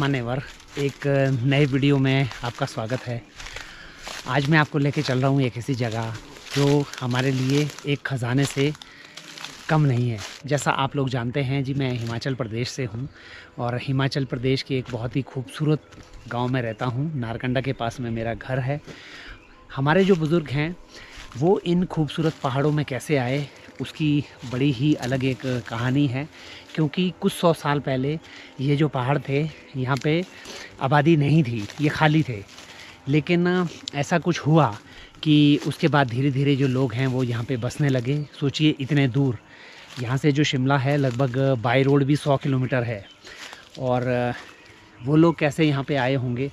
मामा never एक नए video में आपका स्वागत है। आज मैं आपको लेके चल रहा हूँ एक ऐसी जगह जो हमारे लिए एक ख़जाने से कम नहीं है। जैसा आप लोग जानते हैं जी, मैं हिमाचल प्रदेश से हूँ और हिमाचल प्रदेश के एक बहुत ही खूबसूरत गांव में रहता हूँ। नारकंडा के पास में मेरा घर है। हमारे जो बुज़ुर्ग हैं वो इन खूबसूरत पहाड़ों में कैसे आए, उसकी बड़ी ही अलग एक कहानी है। क्योंकि कुछ 100 साल पहले ये जो पहाड़ थे, यहाँ पे आबादी नहीं थी, ये खाली थे। लेकिन ऐसा कुछ हुआ कि उसके बाद धीरे धीरे जो लोग हैं वो यहाँ पे बसने लगे। सोचिए, इतने दूर यहाँ से जो शिमला है, लगभग बाई रोड भी 100 किलोमीटर है। और वो लोग कैसे यहाँ पे आए होंगे,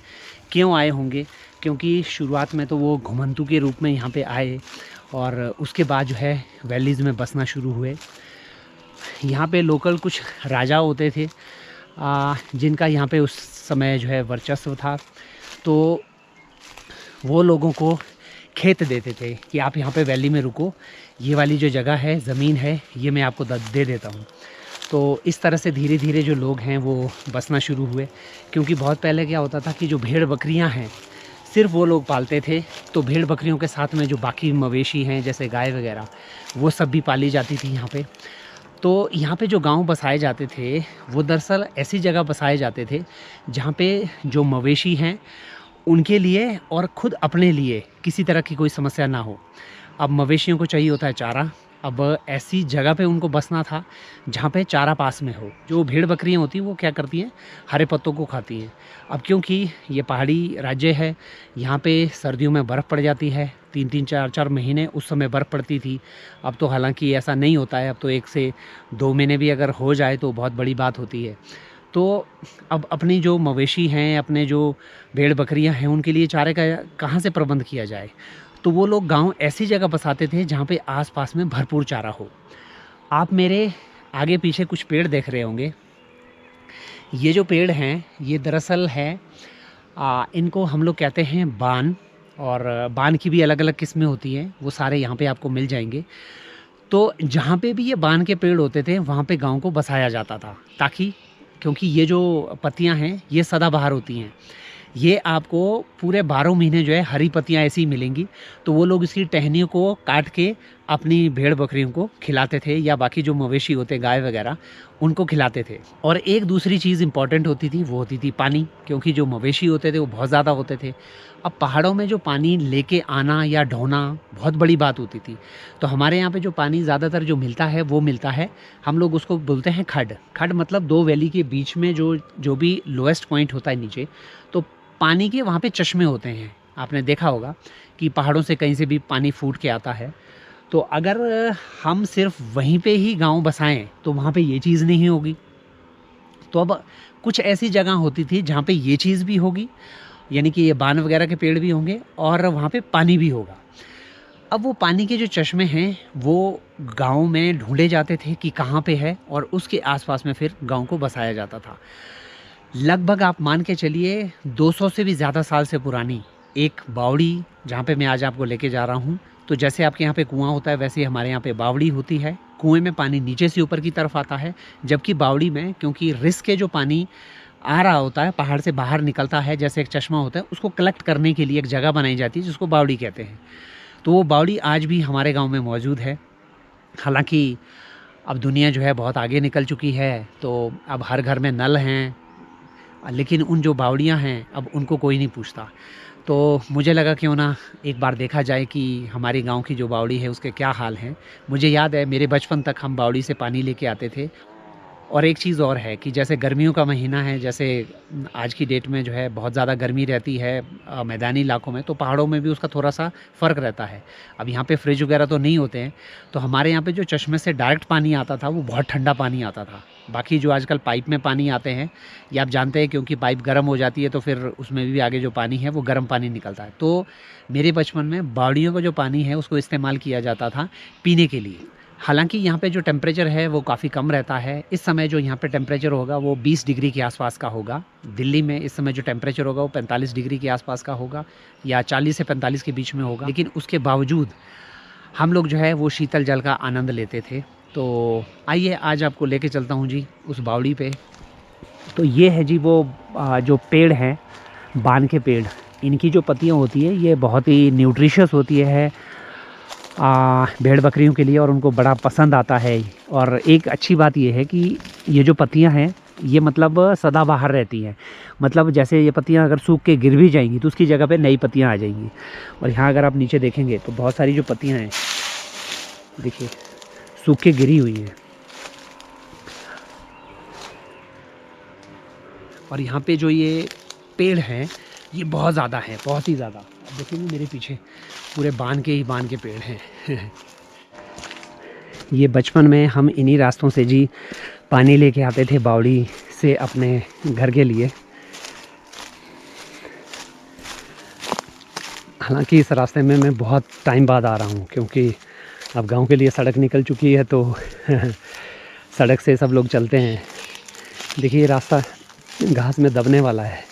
क्यों आए होंगे? क्योंकि शुरुआत में तो वो घुमंतू के रूप में यहाँ पे आए और उसके बाद जो है वैलीज़ में बसना शुरू हुए। यहाँ पे लोकल कुछ राजा होते थे जिनका यहाँ पे उस समय जो है वर्चस्व था। तो वो लोगों को खेत देते थे कि आप यहाँ पे वैली में रुको, ये वाली जो जगह है, ज़मीन है, ये मैं आपको दे देता हूँ। तो इस तरह से धीरे धीरे जो लोग हैं वो बसना शुरू हुए। क्योंकि बहुत पहले क्या होता था कि जो भेड़ बकरियाँ हैं सिर्फ वो लोग पालते थे। तो भेड़ बकरियों के साथ में जो बाकी मवेशी हैं जैसे गाय वगैरह, वो सब भी पाली जाती थी यहाँ पे। तो यहाँ पे जो गांव बसाए जाते थे वो दरअसल ऐसी जगह बसाए जाते थे जहाँ पे जो मवेशी हैं उनके लिए और ख़ुद अपने लिए किसी तरह की कोई समस्या ना हो। अब मवेशियों को चाहिए होता है चारा। अब ऐसी जगह पे उनको बसना था जहाँ पे चारा पास में हो। जो भेड़ बकरियाँ होती हैं वो क्या करती हैं, हरे पत्तों को खाती हैं। अब क्योंकि ये पहाड़ी राज्य है, यहाँ पे सर्दियों में बर्फ़ पड़ जाती है, 3-3 4-4 महीने उस समय बर्फ़ पड़ती थी। अब तो हालांकि ऐसा नहीं होता है, अब तो 1 से 2 महीने भी अगर हो जाए तो बहुत बड़ी बात होती है। तो अब अपनी जो मवेशी हैं, अपने जो भेड़ बकरियां हैं, उनके लिए चारे का कहाँ से प्रबंध किया जाए? तो वो लोग गांव ऐसी जगह बसाते थे जहाँ पे आसपास में भरपूर चारा हो। आप मेरे आगे पीछे कुछ पेड़ देख रहे होंगे। ये जो पेड़ हैं ये दरअसल है इनको हम लोग कहते हैं बान। और बान की भी अलग अलग किस्में होती हैं, वो सारे यहाँ पे आपको मिल जाएंगे। तो जहाँ पे भी ये बान के पेड़ होते थे वहाँ पे गांव को बसाया जाता था, ताकि क्योंकि ये जो पत्तियां हैं ये सदाबहार होती हैं, ये आपको पूरे 12 महीने जो है हरी पत्तियां ऐसी मिलेंगी। तो वो लोग इसकी टहनियों को काट के अपनी भेड़ बकरियों को खिलाते थे, या बाकी जो मवेशी होते, गाय वगैरह, उनको खिलाते थे। और एक दूसरी चीज़ इंपॉर्टेंट होती थी, वो होती थी पानी। क्योंकि जो मवेशी होते थे वो बहुत ज़्यादा होते थे। अब पहाड़ों में जो पानी लेके आना या ढोना बहुत बड़ी बात होती थी। तो हमारे यहाँ पे जो पानी ज़्यादातर जो मिलता है वो मिलता है, हम लोग उसको बोलते हैं खड। खड मतलब 2 वैली के बीच में जो भी लोएस्ट पॉइंट होता है नीचे, तो पानी के वहाँ पे चश्मे होते हैं। आपने देखा होगा कि पहाड़ों से कहीं से भी पानी फूट के आता है। तो अगर हम सिर्फ वहीं पे ही गांव बसाएं तो वहाँ पे ये चीज़ नहीं होगी। तो अब कुछ ऐसी जगह होती थी जहाँ पे ये चीज़ भी होगी, यानी कि ये बान वगैरह के पेड़ भी होंगे और वहाँ पे पानी भी होगा। अब वो पानी के जो चश्मे हैं वो गांव में ढूंढे जाते थे कि कहाँ पे है, और उसके आसपास में फिर गांव को बसाया जाता था। लगभग आप मान के चलिए 200 से भी ज़्यादा साल से पुरानी एक बावड़ी, जहाँ पे मैं आज आपको लेके जा रहा हूँ। तो जैसे आपके यहाँ पे कुआं होता है, वैसे हमारे यहाँ पे बावड़ी होती है। कुएं में पानी नीचे से ऊपर की तरफ आता है, जबकि बावड़ी में क्योंकि रिस्क के जो पानी आ रहा होता है, पहाड़ से बाहर निकलता है, जैसे एक चश्मा होता है, उसको कलेक्ट करने के लिए एक जगह बनाई जाती है जिसको बावड़ी कहते हैं। तो वो बावड़ी आज भी हमारे गाँव में मौजूद है। हालाँकि अब दुनिया जो है बहुत आगे निकल चुकी है, तो अब हर घर में नल हैं, लेकिन उन जो बावड़ियाँ हैं अब उनको कोई नहीं पूछता। तो मुझे लगा क्यों ना एक बार देखा जाए कि हमारे गांव की जो बावड़ी है उसके क्या हाल हैं। मुझे याद है मेरे बचपन तक हम बावड़ी से पानी लेके आते थे। और एक चीज़ और है कि जैसे गर्मियों का महीना है, जैसे आज की डेट में जो है बहुत ज़्यादा गर्मी रहती है मैदानी इलाकों में, तो पहाड़ों में भी उसका थोड़ा सा फ़र्क रहता है। अब यहाँ पे फ्रिज वगैरह तो नहीं होते हैं, तो हमारे यहाँ पे जो चश्मे से डायरेक्ट पानी आता था वो बहुत ठंडा पानी आता था। बाकी जो आजकल पाइप में पानी आते हैं, ये आप जानते हैं, क्योंकि पाइप गर्म हो जाती है तो फिर उसमें भी आगे जो पानी है वो गर्म पानी निकलता है। तो मेरे बचपन में बावड़ियों का जो पानी है उसको इस्तेमाल किया जाता था पीने के लिए। हालांकि यहाँ पे जो टेम्परेचर है वो काफ़ी कम रहता है। इस समय जो यहाँ पे टेम्परेचर होगा वो 20 डिग्री के आसपास का होगा। दिल्ली में इस समय जो टेम्परेचर होगा वो 45 डिग्री के आसपास का होगा, या 40 से 45 के बीच में होगा। लेकिन उसके बावजूद हम लोग जो है वो शीतल जल का आनंद लेते थे। तो आइए आज आपको लेके चलता हूँ जी उस बावड़ी पे। तो ये है जी वो जो पेड़ हैं, बान के पेड़, इनकी जो पत्तियाँ होती है ये बहुत ही न्यूट्रिशियस होती है भेड़ बकरियों के लिए, और उनको बड़ा पसंद आता है। और एक अच्छी बात ये है कि ये जो पत्तियां हैं ये मतलब सदाबहार रहती हैं। मतलब जैसे ये पत्तियां अगर सूख के गिर भी जाएंगी तो उसकी जगह पे नई पत्तियां आ जाएंगी। और यहाँ अगर आप नीचे देखेंगे तो बहुत सारी जो पत्तियां हैं देखिए सूख के गिरी हुई हैं। और यहाँ पे जो ये पेड़ हैं ये बहुत ज़्यादा हैं, बहुत ही ज़्यादा। अब देखेंगे मेरे पीछे पूरे बान के पेड़ हैं। ये बचपन में हम इन्हीं रास्तों से जी पानी लेके आते थे बावड़ी से अपने घर के लिए। हालांकि इस रास्ते में मैं बहुत टाइम बाद आ रहा हूँ, क्योंकि अब गांव के लिए सड़क निकल चुकी है, तो सड़क से सब लोग चलते हैं। देखिए ये रास्ता घास में दबने वाला है।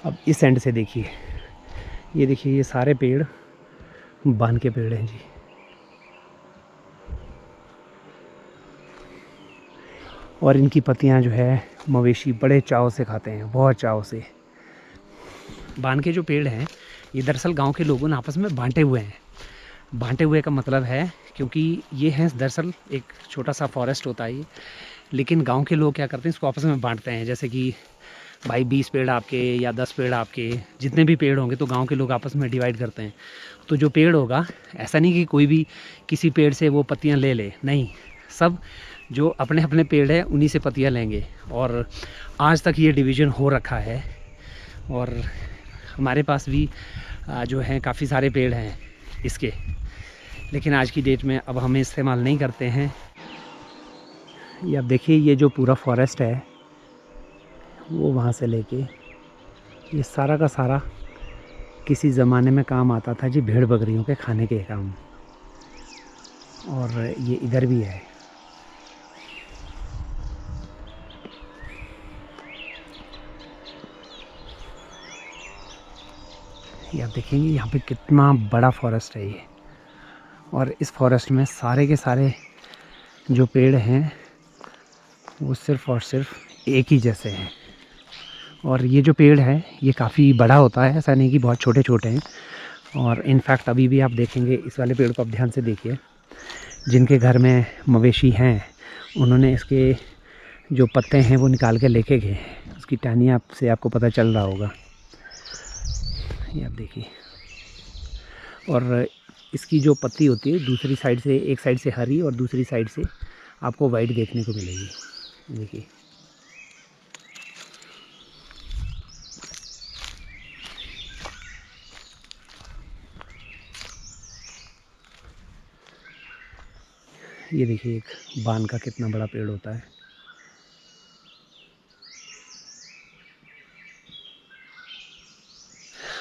अब इस एंड से देखिए, ये देखिए ये सारे पेड़ बान के पेड़ हैं जी। और इनकी पत्तियां जो है मवेशी बड़े चाव से खाते हैं, बहुत चाव से। बान के जो पेड़ हैं ये दरअसल गांव के लोगों ने आपस में बांटे हुए हैं। बांटे हुए का मतलब है क्योंकि ये हैं दरअसल एक छोटा सा फॉरेस्ट होता है ये, लेकिन गांव के लोग क्या करते हैं इसको आपस में बांटते हैं। जैसे कि भाई 20 पेड़ आपके या 10 पेड़ आपके, जितने भी पेड़ होंगे तो गांव के लोग आपस में डिवाइड करते हैं। तो जो पेड़ होगा, ऐसा नहीं कि कोई भी किसी पेड़ से वो पत्तियां ले ले, नहीं, सब जो अपने अपने पेड़ है उन्हीं से पत्तियां लेंगे। और आज तक ये डिवीज़न हो रखा है। और हमारे पास भी जो हैं काफ़ी सारे पेड़ हैं इसके, लेकिन आज की डेट में अब हमें इस्तेमाल नहीं करते हैं। ये अब देखिए ये जो पूरा फॉरेस्ट है वो वहाँ से लेके ये सारा का सारा किसी ज़माने में काम आता था जी भेड़ बकरियों के खाने के काम। और ये इधर भी है। ये आप देखेंगे यहाँ पे कितना बड़ा फॉरेस्ट है ये। और इस फॉरेस्ट में सारे के सारे जो पेड़ हैं वो सिर्फ़ और सिर्फ एक ही जैसे हैं। और ये जो पेड़ है ये काफ़ी बड़ा होता है, ऐसा नहीं कि बहुत छोटे छोटे हैं। और इनफैक्ट अभी भी आप देखेंगे इस वाले पेड़ को आप ध्यान से देखिए, जिनके घर में मवेशी हैं उन्होंने इसके जो पत्ते हैं वो निकाल के लेके गए। उसकी टहनियाँ से आपको पता चल रहा होगा, ये आप देखिए। और इसकी जो पत्ती होती है दूसरी साइड से, एक साइड से हरी और दूसरी साइड से आपको वाइट देखने को मिलेगी, देखिए। ये देखिए एक बान का कितना बड़ा पेड़ होता है।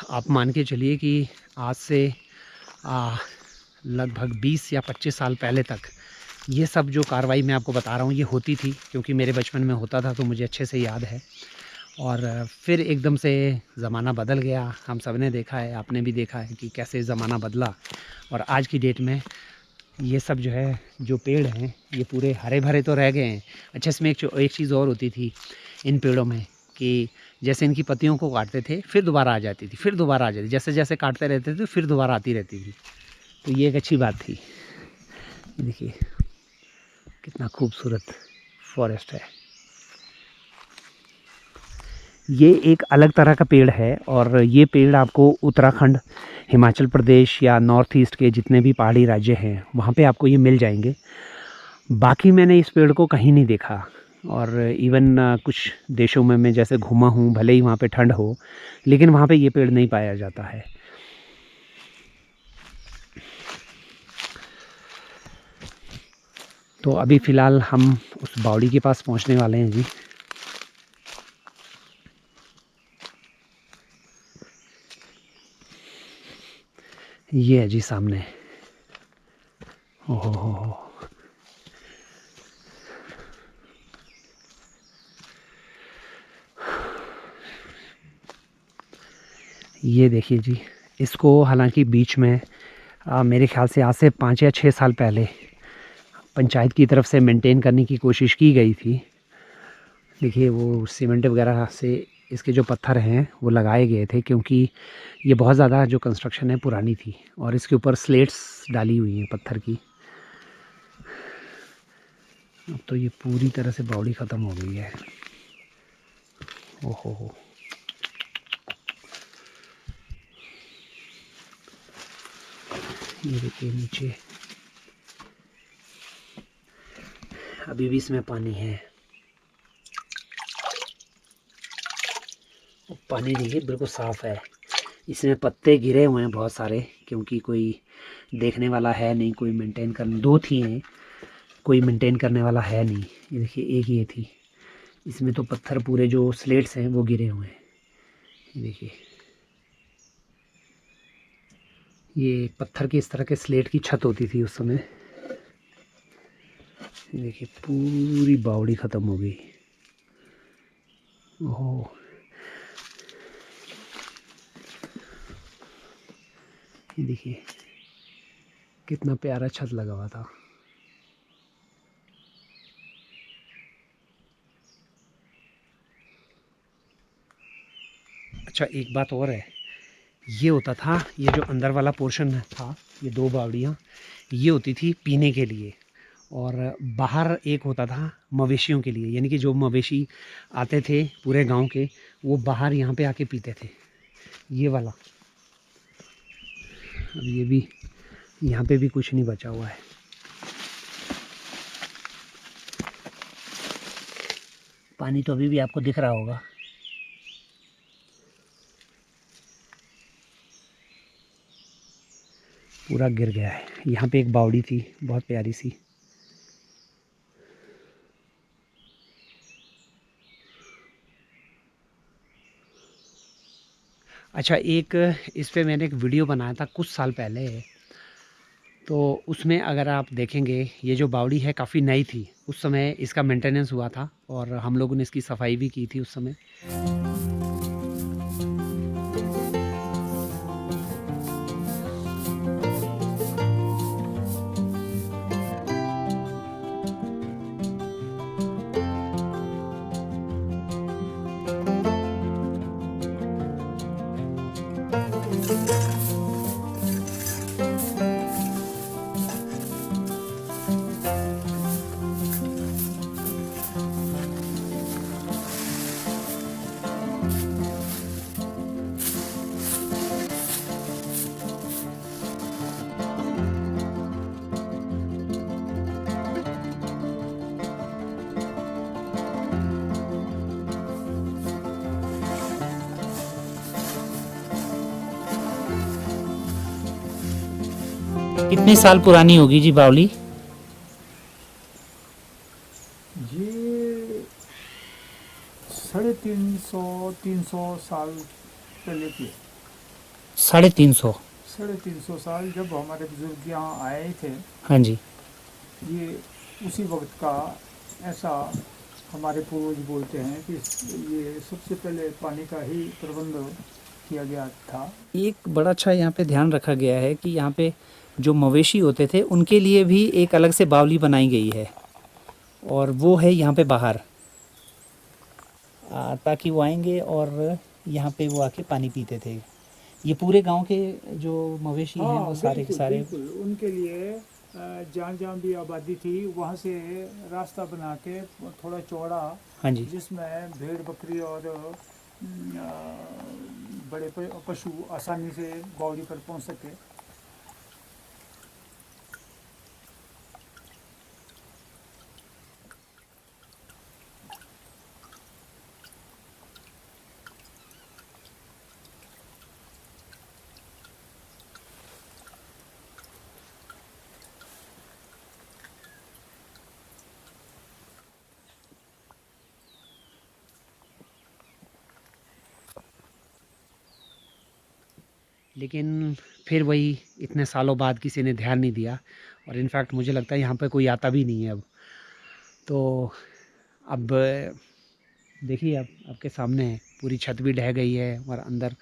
आप मान के चलिए कि आज से लगभग 20 या 25 साल पहले तक ये सब जो कार्रवाई मैं आपको बता रहा हूँ ये होती थी, क्योंकि मेरे बचपन में होता था तो मुझे अच्छे से याद है। और फिर एकदम से ज़माना बदल गया। हम सब ने देखा है, आपने भी देखा है कि कैसे ज़माना बदला। और आज की डेट में ये सब जो है, जो पेड़ हैं ये पूरे हरे भरे तो रह गए हैं। अच्छा, इसमें एक चीज़ और होती थी इन पेड़ों में कि जैसे इनकी पत्तियों को काटते थे फिर दोबारा आ जाती थी, फिर दोबारा आ जाती, जैसे जैसे काटते रहते थे फिर दोबारा आती रहती थी। तो ये एक अच्छी बात थी। देखिए कितना खूबसूरत फॉरेस्ट है। ये एक अलग तरह का पेड़ है, और ये पेड़ आपको उत्तराखंड, हिमाचल प्रदेश या नॉर्थ ईस्ट के जितने भी पहाड़ी राज्य हैं वहाँ पे आपको ये मिल जाएंगे। बाकी मैंने इस पेड़ को कहीं नहीं देखा। और इवन कुछ देशों में मैं जैसे घूमा हूँ, भले ही वहाँ पे ठंड हो, लेकिन वहाँ पे ये पेड़ नहीं पाया जाता है। तो अभी फ़िलहाल हम उस बावड़ी के पास पहुँचने वाले हैं जी। ये है जी सामने। ओहो हो। ये देखिए जी इसको हालांकि बीच में मेरे ख्याल से आज से 5 या 6 साल पहले पंचायत की तरफ से मेंटेन करने की कोशिश की गई थी। देखिए वो सीमेंट वगैरह से इसके जो पत्थर हैं वो लगाए गए थे, क्योंकि ये बहुत ज़्यादा जो कंस्ट्रक्शन है पुरानी थी और इसके ऊपर स्लेट्स डाली हुई हैं पत्थर की। अब तो ये पूरी तरह से बावड़ी ख़त्म हो गई है। ओहो हो, ये देखिए नीचे अभी भी इसमें पानी है। पानी देखिए बिल्कुल साफ़ है। इसमें पत्ते गिरे हुए हैं बहुत सारे, क्योंकि कोई देखने वाला है नहीं, कोई मेंटेन कर, 2 थी हैं, कोई मेंटेन करने वाला है नहीं। ये देखिए एक ये थी। इसमें तो पत्थर पूरे जो स्लेट्स हैं वो गिरे हुए हैं। ये देखिए ये पत्थर की इस तरह के स्लेट की छत होती थी उस समय। ये देखिए पूरी बावड़ी ख़त्म हो गई। ओह, ये देखिए कितना प्यारा छत लगा हुआ था। अच्छा एक बात और है, ये होता था, ये जो अंदर वाला पोर्शन था, ये 2 बावड़ियाँ ये होती थी पीने के लिए, और बाहर एक होता था मवेशियों के लिए, यानी कि जो मवेशी आते थे पूरे गांव के, वो बाहर यहाँ पे आके पीते थे, ये वाला। अब ये भी यहाँ पे भी कुछ नहीं बचा हुआ है। पानी तो अभी भी आपको दिख रहा होगा। पूरा गिर गया है। यहाँ पे एक बावड़ी थी बहुत प्यारी सी। अच्छा एक इस पे मैंने एक वीडियो बनाया था कुछ साल पहले, तो उसमें अगर आप देखेंगे ये जो बावड़ी है काफ़ी नई थी उस समय, इसका मेंटेनेंस हुआ था और हम लोगों ने इसकी सफाई भी की थी उस समय। कितने साल पुरानी होगी जी बावली? ये 350 साल पहले की है। 350? 350 साल, जब हमारे बुजुर्ग यहाँ आए थे, हाँ जी। ये उसी वक्त का ऐसा हमारे पूर्वज बोलते हैं कि ये सबसे पहले पानी का ही प्रबंध किया गया था। एक बड़ा अच्छा यहाँ पे ध्यान रखा गया है कि यहाँ पे जो मवेशी होते थे उनके लिए भी एक अलग से बावली बनाई गई है, और वो है यहाँ पे बाहर, ताकि वो आएंगे और यहाँ पे वो आके पानी पीते थे। ये पूरे गांव के जो मवेशी हैं वो सारे के सारे बिल्कुल उनके लिए जहाँ जहाँ भी आबादी थी वहाँ से रास्ता बना के थोड़ा चौड़ा, हाँ जी, जिसमें भेड़ बकरी और बड़े पशु आसानी से बावड़ी पर पहुँच सके। लेकिन फिर वही इतने सालों बाद किसी ने ध्यान नहीं दिया, और इनफैक्ट मुझे लगता है यहाँ पे कोई आता भी नहीं है अब। तो अब देखिए, अब आपके सामने है, पूरी छत भी ढह गई है और अंदर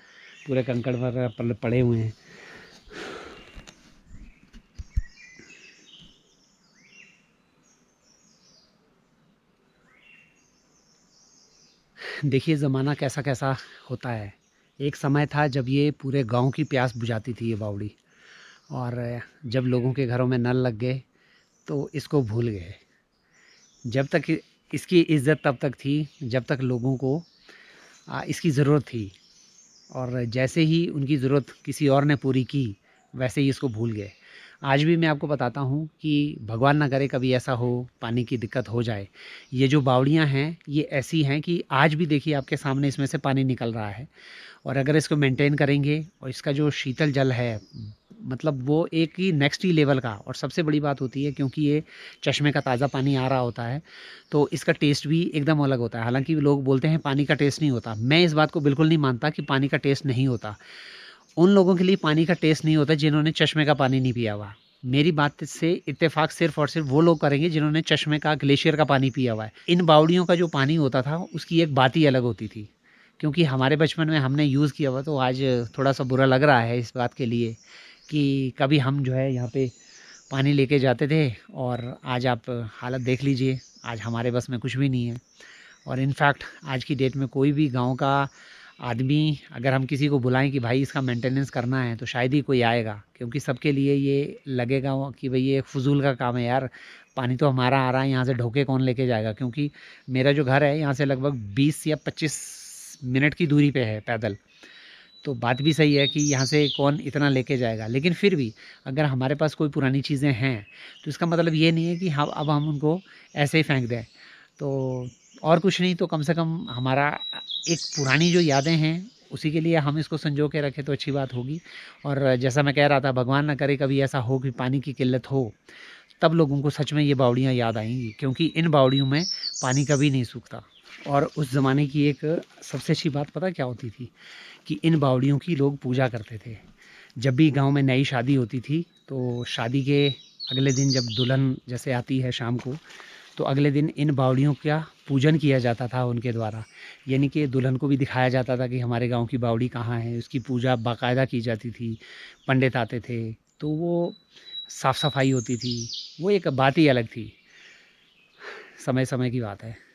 पूरे कंकड़ पर पड़े हुए हैं। देखिए ज़माना कैसा कैसा होता है। एक समय था जब ये पूरे गांव की प्यास बुझाती थी ये बावड़ी, और जब लोगों के घरों में नल लग गए तो इसको भूल गए। जब तक इसकी इज़्ज़त तब तक थी जब तक लोगों को इसकी ज़रूरत थी, और जैसे ही उनकी ज़रूरत किसी और ने पूरी की वैसे ही इसको भूल गए। आज भी मैं आपको बताता हूँ कि भगवान ना करे कभी ऐसा हो, पानी की दिक्कत हो जाए। ये जो बावड़ियाँ हैं ये ऐसी हैं कि आज भी देखिए आपके सामने इसमें से पानी निकल रहा है, और अगर इसको मेंटेन करेंगे और इसका जो शीतल जल है मतलब वो एक ही नेक्स्ट ही लेवल का। और सबसे बड़ी बात होती है क्योंकि ये चश्मे का ताज़ा पानी आ रहा होता है तो इसका टेस्ट भी एकदम अलग होता है। हालांकि लोग बोलते हैं पानी का टेस्ट नहीं होता, मैं इस बात को बिल्कुल नहीं मानता कि पानी का टेस्ट नहीं होता। उन लोगों के लिए पानी का टेस्ट नहीं होता जिन्होंने चश्मे का पानी नहीं पिया हुआ। मेरी बात से इत्तेफाक सिर्फ और सिर्फ वो लोग करेंगे जिन्होंने चश्मे का, ग्लेशियर का पानी पिया हुआ है। इन बावड़ियों का जो पानी होता था उसकी एक बात ही अलग होती थी, क्योंकि हमारे बचपन में हमने यूज़ किया हुआ। तो आज थोड़ा सा बुरा लग रहा है इस बात के लिए कि कभी हम जो है यहाँ पे पानी लेके जाते थे, और आज आप हालत देख लीजिए, आज हमारे बस में कुछ भी नहीं है। और इनफैक्ट आज की डेट में कोई भी गांव का आदमी अगर हम किसी को बुलाएं कि भाई इसका मेंटेनेंस करना है तो शायद ही कोई आएगा, क्योंकि सबके लिए ये लगेगा कि भाई ये फजूल का काम है यार, पानी तो हमारा आ रहा है, यहाँ से ढोके कौन लेके जाएगा। क्योंकि मेरा जो घर है यहाँ से लगभग 20 या 25 मिनट की दूरी पे है पैदल। तो बात भी सही है कि यहाँ से कौन इतना लेके जाएगा, लेकिन फिर भी अगर हमारे पास कोई पुरानी चीज़ें हैं तो इसका मतलब ये नहीं है कि हम अब हम उनको ऐसे ही फेंक दें। तो और कुछ नहीं तो कम से कम हमारा एक पुरानी जो यादें हैं उसी के लिए हम इसको संजो के रखें तो अच्छी बात होगी। और जैसा मैं कह रहा था, भगवान ना करे कभी ऐसा हो कि पानी की किल्लत हो, तब लोगों को सच में ये बावड़ियाँ याद आएंगी, क्योंकि इन बावड़ियों में पानी कभी नहीं सूखता। और उस ज़माने की एक सबसे अच्छी बात पता क्या होती थी कि इन बावड़ियों की लोग पूजा करते थे। जब भी गांव में नई शादी होती थी तो शादी के अगले दिन जब दुल्हन जैसे आती है शाम को, तो अगले दिन इन बावड़ियों का पूजन किया जाता था उनके द्वारा। यानी कि दुल्हन को भी दिखाया जाता था कि हमारे गांव की बावड़ी कहाँ है, उसकी पूजा बाकायदा की जाती थी, पंडित आते थे, तो वो साफ़ सफाई होती थी, वो एक बात ही अलग थी। समय समय की बात है।